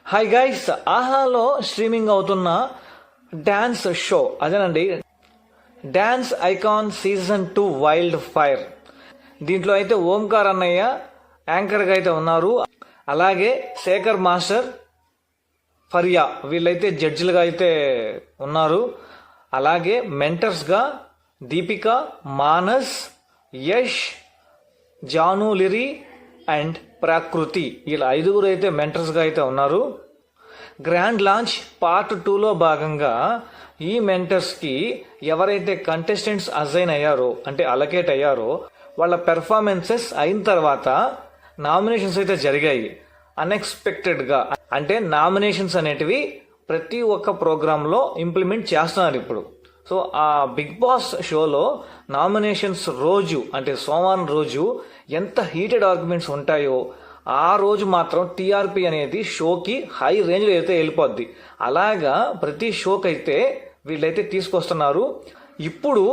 Hi guys, ఆహాలో streaming అవుతున్న dance show అదేనండి, dance icon season 2 wild fire. దీంట్లో అయితే ఓంకార్ అన్నయ్య యాంకర్గా అయితే ఉన్నారు. అలాగే శేఖర్ మాస్టర్, ఫరియా వీళ్ళైతే జడ్జిలుగా అయితే ఉన్నారు. అలాగే మెంటర్స్గా దీపిక, మానస్, యష్, జాను లిరి అండ్ ప్రకృతి, వీళ్ళ 5గురు అయితే మెంటర్స్గా అయితే ఉన్నారు. గ్రాండ్ లాంచ్ పార్ట్ 2లో భాగంగా ఈ మెంటర్స్కి ఎవరైతే కంటెస్టెంట్స్ అసైన్ అయ్యారో, అంటే అలకేట్ అయ్యారో, వాళ్ళ పెర్ఫార్మెన్సెస్ అయిన తర్వాత నామినేషన్స్ అయితే జరిగాయి అన్ఎక్స్పెక్టెడ్గా. అంటే నామినేషన్స్ అనేటివి ప్రతి ఒక్క ప్రోగ్రాంలో ఇంప్లిమెంట్ చేస్తున్నారు ఇప్పుడు. సో ఆ బిగ్ బాస్ షోలో నామినేషన్స్ రోజు, అంటే సోమవారం రోజు ఎంత హీటెడ్ ఆర్గ్యుమెంట్స్ ఉంటాయో ఆ రోజు మాత్రం టీఆర్పీ అనేది షోకి హై రేంజ్లో అయితే వెళ్ళిపోద్ది. అలాగా ప్రతి షోకి అయితే వీళ్ళైతే తీసుకొస్తున్నారు. ఇప్పుడు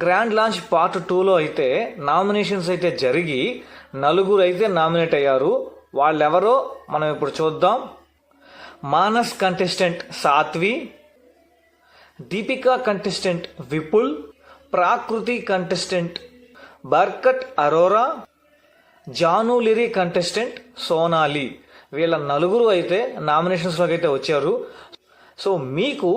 గ్రాండ్ లాంచ్ పార్ట్ 2లో అయితే నామినేషన్స్ అయితే జరిగి 4 అయితే నామినేట్ అయ్యారు. వాళ్ళెవరో మనం ఇప్పుడు చూద్దాం. Manas contestant Sathvi, Deepika contestant Vipul, Prakriti contestant Barkat Arora, Janu Lyri contestant Sonali. వీళ్ళ 4 అయితే నామినేషన్స్లోకి అయితే వచ్చారు. సో మీకు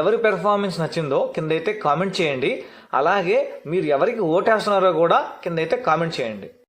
ఎవరి పెర్ఫార్మెన్స్ నచ్చిందో కింద అయితే కామెంట్ చేయండి. అలాగే మీరు ఎవరికి ఓటేస్తున్నారో కూడా కింద అయితే కామెంట్ చేయండి.